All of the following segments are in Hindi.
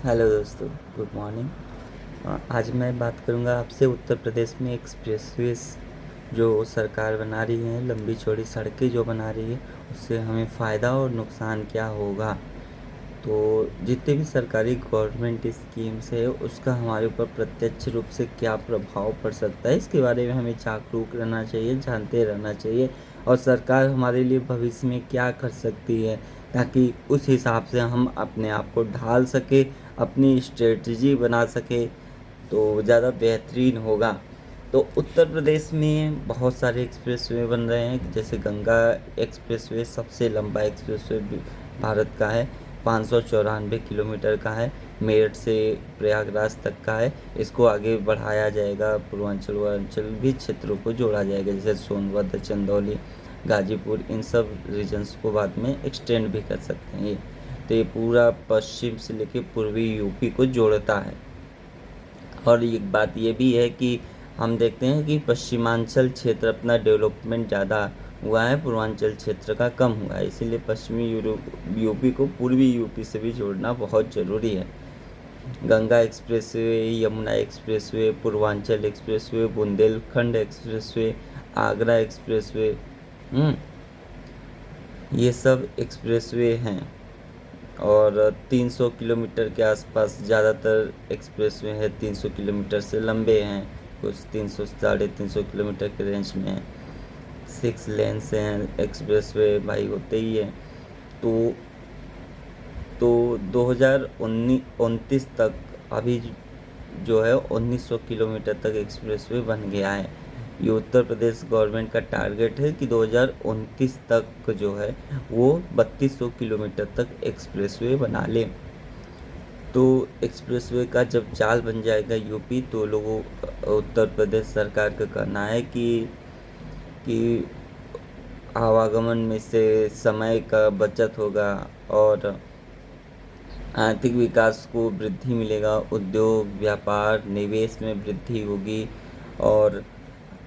हेलो दोस्तों, गुड मॉर्निंग। आज मैं बात करूंगा आपसे उत्तर प्रदेश में एक्सप्रेसवेज जो सरकार बना रही है, लंबी चौड़ी सड़कें जो बना रही है, उससे हमें फ़ायदा और नुकसान क्या होगा। तो जितने भी सरकारी गवर्नमेंट स्कीम्स है उसका हमारे ऊपर प्रत्यक्ष रूप से क्या प्रभाव पड़ सकता है, इसके बारे में हमें जागरूक रहना चाहिए, जानते रहना चाहिए। और सरकार हमारे लिए भविष्य में क्या कर सकती है ताकि उस हिसाब से हम अपने आप को ढाल सके, अपनी स्ट्रेटजी बना सके, तो ज़्यादा बेहतरीन होगा। तो उत्तर प्रदेश में बहुत सारे एक्सप्रेसवे बन रहे हैं, जैसे गंगा एक्सप्रेसवे सबसे लंबा एक्सप्रेसवे भारत का है, 594 किलोमीटर का है, मेरठ से प्रयागराज तक का है। इसको आगे बढ़ाया जाएगा, पूर्वांचल भी क्षेत्रों को जोड़ा जाएगा, जैसे सोनभद्र, चंदौली, गाजीपुर, इन सब रीजन्स को बाद में एक्सटेंड भी कर सकते हैं ये। तो ये पूरा पश्चिम से लेकर पूर्वी यूपी को जोड़ता है। और एक बात ये भी है कि हम देखते हैं कि पश्चिमांचल क्षेत्र अपना डेवलपमेंट ज़्यादा हुआ है, पूर्वांचल क्षेत्र का कम हुआ है, इसीलिए पश्चिमी यूपी को पूर्वी यूपी से भी जोड़ना बहुत ज़रूरी है। Ganga expressway, Yamuna expressway, Purvanchal expressway, Bundelkhand expressway, Agra expressway, ये सब एक्सप्रेसवे हैं। और 300 किलोमीटर के आसपास ज़्यादातर एक्सप्रेसवे है, 300 किलोमीटर से लंबे हैं, कुछ 300 350 किलोमीटर के रेंज में है। 6 लेन से हैं एक्सप्रेसवे भाई, होते ही है। तो 2029 तक अभी जो है 1900 किलोमीटर तक एक्सप्रेसवे बन गया है। ये उत्तर प्रदेश गवर्नमेंट का टारगेट है कि 2029 तक जो है वो 3200 किलोमीटर तक एक्सप्रेसवे बना ले। तो एक्सप्रेसवे का जब जाल बन जाएगा यूपी, तो लोगों उत्तर प्रदेश सरकार का कहना है कि आवागमन में से समय का बचत होगा और आर्थिक विकास को वृद्धि मिलेगा, उद्योग, व्यापार, निवेश में वृद्धि होगी और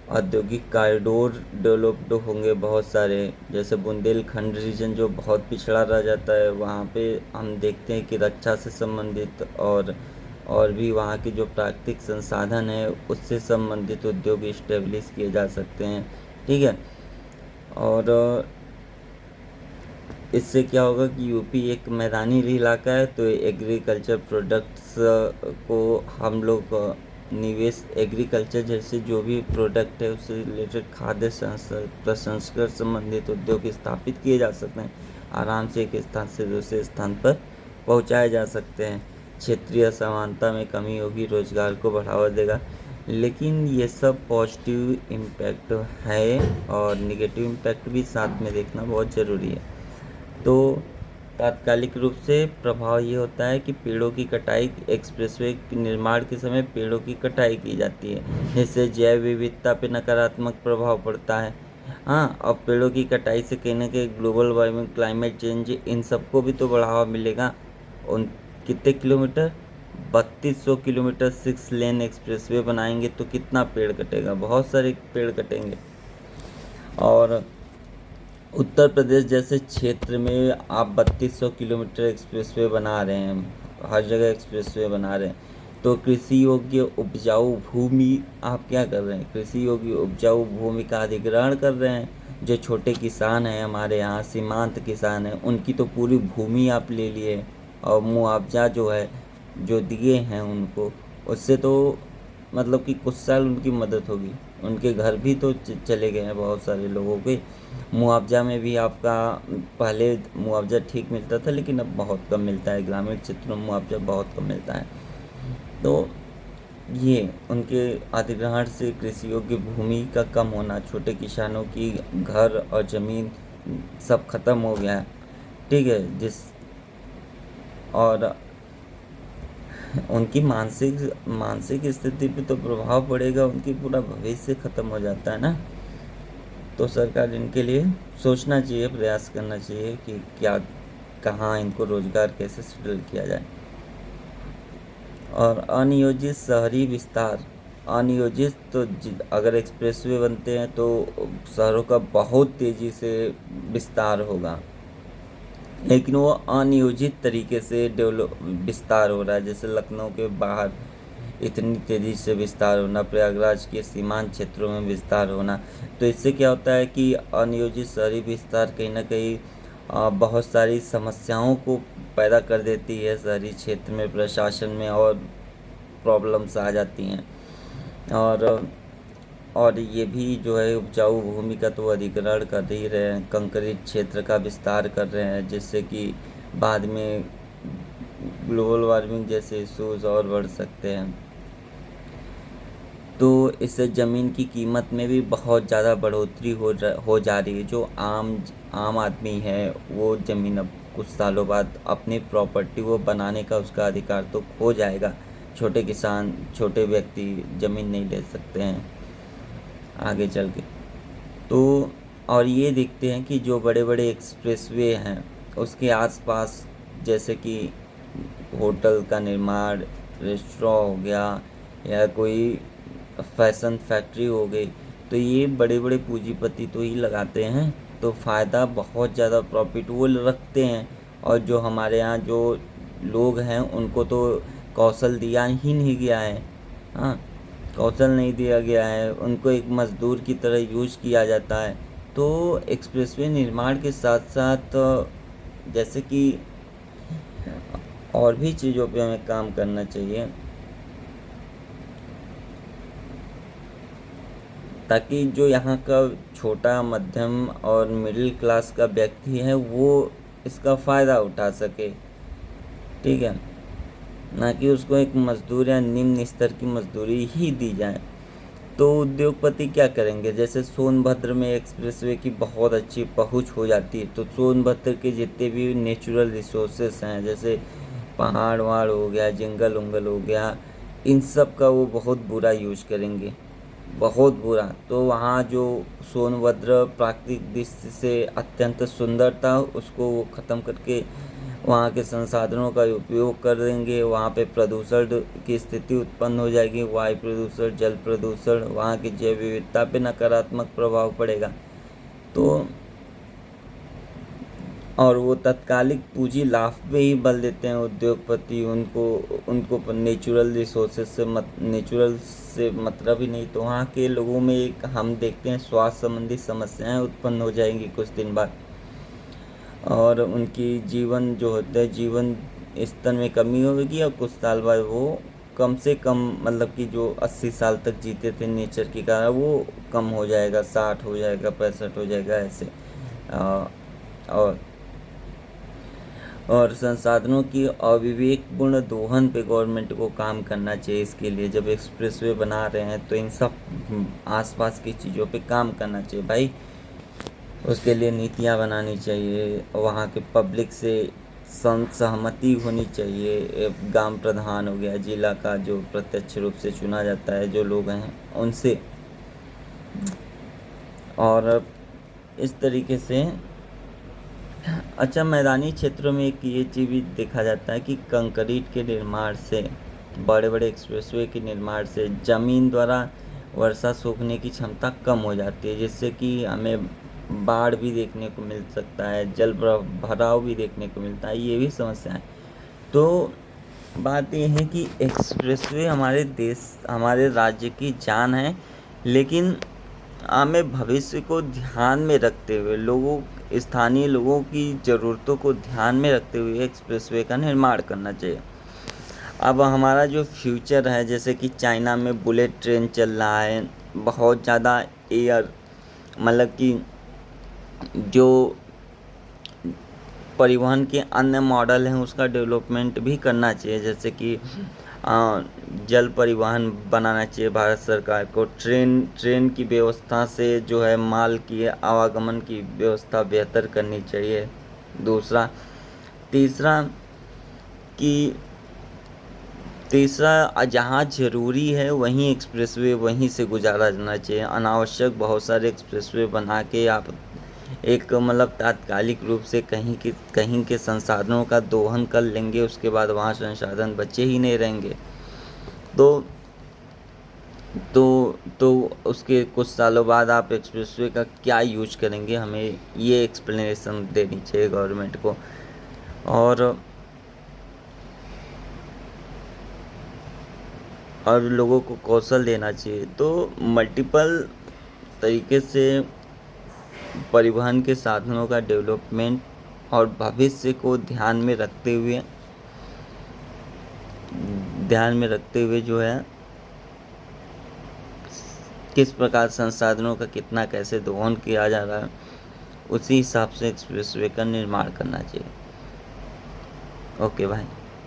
औद्योगिक कॉरिडोर डेवलप्ड होंगे बहुत सारे। जैसे बुंदेलखंड रीजन जो बहुत पिछड़ा रह जाता है, वहाँ पे हम देखते हैं कि रक्षा से संबंधित और भी वहाँ के जो प्राकृतिक संसाधन है उससे संबंधित उद्योग इस्टेब्लिश किए जा सकते हैं। ठीक है। और इससे क्या होगा कि यूपी एक मैदानी इलाका है, तो एग्रीकल्चर प्रोडक्ट्स को हम लोग निवेश, एग्रीकल्चर जैसे जो भी प्रोडक्ट है उससे रिलेटेड खाद्य प्रसंस्करण संबंधित उद्योग स्थापित किए जा सकते हैं, आराम से एक स्थान से दूसरे स्थान पर पहुंचाए जा सकते हैं। क्षेत्रीय असमानता में कमी होगी, रोजगार को बढ़ावा देगा। लेकिन ये सब पॉजिटिव इम्पैक्ट है और निगेटिव इम्पैक्ट भी साथ में देखना बहुत ज़रूरी है। तो तात्कालिक रूप से प्रभाव ये होता है कि पेड़ों की कटाई, एक्सप्रेसवे के निर्माण के समय पेड़ों की कटाई की जाती है, जिससे जैव विविधता पे नकारात्मक प्रभाव पड़ता है। हाँ, अब पेड़ों की कटाई से कहीं ना कहीं ग्लोबल वार्मिंग, क्लाइमेट चेंज, इन सबको भी तो बढ़ावा मिलेगा। उन कितने किलोमीटर, 3200 किलोमीटर 6 लेन एक्सप्रेसवे बनाएंगे तो कितना पेड़ कटेगा, बहुत सारे पेड़ कटेंगे। और उत्तर प्रदेश जैसे क्षेत्र में आप 3200 किलोमीटर एक्सप्रेसवे बना रहे हैं, हर जगह एक्सप्रेसवे बना रहे हैं, तो कृषि योग्य उपजाऊ भूमि आप क्या कर रहे हैं, कृषि योग्य उपजाऊ भूमि का अधिग्रहण कर रहे हैं। जो छोटे किसान हैं हमारे यहाँ, सीमांत किसान हैं, उनकी तो पूरी भूमि आप ले लिए और मुआवजा जो है जो दिए हैं उनको, उससे तो मतलब कि कुछ साल उनकी मदद होगी, उनके घर भी तो चले गए हैं बहुत सारे लोगों के। मुआवजा में भी आपका पहले मुआवजा ठीक मिलता था, लेकिन अब बहुत कम मिलता है, ग्रामीण क्षेत्रों में मुआवजा बहुत कम मिलता है। तो ये उनके अधिग्रहण से कृषि योग्य भूमि का कम होना, छोटे किसानों की घर और ज़मीन सब खत्म हो गया है। ठीक है। और उनकी मानसिक स्थिति पे तो प्रभाव पड़ेगा, उनकी पूरा भविष्य खत्म हो जाता है ना। तो सरकार इनके लिए सोचना चाहिए, प्रयास करना चाहिए कि क्या, कहाँ इनको रोजगार कैसे सेटल किया जाए। और अनियोजित शहरी विस्तार, अनियोजित तो अगर एक्सप्रेसवे बनते हैं तो शहरों का बहुत तेज़ी से विस्तार होगा। लेकिन वो अनियोजित तरीके से डेवलप विस्तार हो रहा है। जैसे लखनऊ के बाहर इतनी तेज़ी से विस्तार होना, प्रयागराज के सीमांत क्षेत्रों में विस्तार होना, तो इससे क्या होता है कि अनियोजित शहरी विस्तार कहीं ना कहीं बहुत सारी समस्याओं को पैदा कर देती है शहरी क्षेत्र में, प्रशासन में, और प्रॉब्लम्स आ जाती हैं। और और ये भी जो है उपजाऊ भूमि का तो अधिग्रहण कर ही रहे हैं, कंक्रीट क्षेत्र का विस्तार कर रहे हैं, जिससे कि बाद में ग्लोबल वार्मिंग जैसे इश्यूज और बढ़ सकते हैं। तो इससे ज़मीन की कीमत में भी बहुत ज़्यादा बढ़ोतरी हो जा रही है। जो आम आदमी है वो ज़मीन अब कुछ सालों बाद अपनी प्रॉपर्टी वो बनाने का उसका अधिकार तो खो जाएगा। छोटे किसान, छोटे व्यक्ति ज़मीन नहीं ले सकते हैं आगे चल के। तो और ये देखते हैं कि जो बड़े बड़े एक्सप्रेसवे हैं उसके आसपास, जैसे कि होटल का निर्माण, रेस्टोरेंट हो गया, या कोई फैशन फैक्ट्री हो गई, तो ये बड़े बड़े पूंजीपति तो ही लगाते हैं, तो फ़ायदा बहुत ज़्यादा प्रॉफिट वो रखते हैं। और जो हमारे यहाँ जो लोग हैं उनको तो कौशल दिया ही नहीं गया है। हाँ, कौशल नहीं दिया गया है, उनको एक मज़दूर की तरह यूज किया जाता है। तो एक्सप्रेसवे निर्माण के साथ साथ जैसे कि और भी चीज़ों पे हमें काम करना चाहिए, ताकि जो यहाँ का छोटा मध्यम और मिडिल क्लास का व्यक्ति है वो इसका फ़ायदा उठा सके। ठीक है, ना कि उसको एक मजदूर या निम्न स्तर की मजदूरी ही दी जाए। तो उद्योगपति क्या करेंगे, जैसे सोनभद्र में एक्सप्रेसवे की बहुत अच्छी पहुँच हो जाती है, तो सोनभद्र के जितने भी नेचुरल रिसोर्सेस हैं, जैसे पहाड़ वहाड़ हो गया, जंगल उंगल हो गया, इन सब का वो बहुत बुरा यूज करेंगे, बहुत बुरा। तो वहाँ जो सोनभद्र प्राकृतिक दृष्टि से अत्यंत सुंदर था उसको वो ख़त्म करके वहाँ के संसाधनों का उपयोग कर देंगे। वहाँ पे प्रदूषण की स्थिति उत्पन्न हो जाएगी, वायु प्रदूषण, जल प्रदूषण, वहाँ की जैव विविधता पे नकारात्मक प्रभाव पड़ेगा। तो और वो तत्कालिक पूंजी लाभ पे ही बल देते हैं उद्योगपति, उनको नेचुरल रिसोर्सेज से नेचुरल से मतलब ही नहीं। तो वहाँ के लोगों में एक हम देखते हैं स्वास्थ्य संबंधी समस्याएं उत्पन्न हो जाएंगी कुछ दिन बाद, और उनकी जीवन जो होता है जीवन स्तर में कमी होगी, और कुछ साल बाद वो कम से कम मतलब कि जो 80 साल तक जीते थे नेचर के कारण वो कम हो जाएगा, 60 हो जाएगा, 65 हो जाएगा, ऐसे। और और संसाधनों की अविवेकपूर्ण दोहन पे गवर्नमेंट को काम करना चाहिए। इसके लिए जब एक्सप्रेसवे बना रहे हैं तो इन सब आसपास की चीज़ों पे काम करना चाहिए भाई। उसके लिए नीतियाँ बनानी चाहिए, वहाँ के पब्लिक से सहमति होनी चाहिए। ग्राम प्रधान हो गया, जिला का जो प्रत्यक्ष रूप से चुना जाता है जो लोग हैं उनसे। और इस तरीके से अच्छा, मैदानी क्षेत्रों में एक ये चीज़ भी देखा जाता है कि कंक्रीट के निर्माण से, बड़े बड़े एक्सप्रेसवे के निर्माण से ज़मीन द्वारा वर्षा सोखने की क्षमता कम हो जाती है, जिससे कि हमें बाढ़ भी देखने को मिल सकता है, जल भराव भी देखने को मिलता है, ये भी समस्या है। तो बात यह है कि एक्सप्रेसवे हमारे देश, हमारे राज्य की जान है, लेकिन हमें भविष्य को ध्यान में रखते हुए, स्थानीय लोगों की ज़रूरतों को ध्यान में रखते हुए एक्सप्रेसवे का निर्माण करना चाहिए। अब हमारा जो फ्यूचर है, जैसे कि चाइना में बुलेट ट्रेन चल रहा है, बहुत ज़्यादा एयर मतलब कि जो परिवहन के अन्य मॉडल हैं उसका डेवलपमेंट भी करना चाहिए, जैसे कि जल परिवहन बनाना चाहिए भारत सरकार को। ट्रेन की व्यवस्था से जो है माल की आवागमन की व्यवस्था बेहतर करनी चाहिए। तीसरा जहाँ ज़रूरी है वहीं एक्सप्रेसवे वहीं से गुजारा जाना चाहिए। अनावश्यक बहुत सारे एक्सप्रेसवे बना के आप एक मतलब तात्कालिक रूप से कहीं के संसाधनों का दोहन कर लेंगे, उसके बाद वहाँ संसाधन बचे ही नहीं रहेंगे। तो उसके कुछ सालों बाद आप एक्सप्रेसवे का क्या यूज करेंगे, हमें ये एक्सप्लेनेशन देनी चाहिए गवर्नमेंट को। और लोगों को कौशल देना चाहिए। तो मल्टीपल तरीके से परिवहन के साधनों का डेवलपमेंट और भविष्य को ध्यान में रखते हुए जो है किस प्रकार संसाधनों का कितना कैसे दोहन किया जा रहा है, उसी हिसाब से एक्सप्रेसवे का निर्माण करना चाहिए। ओके भाई।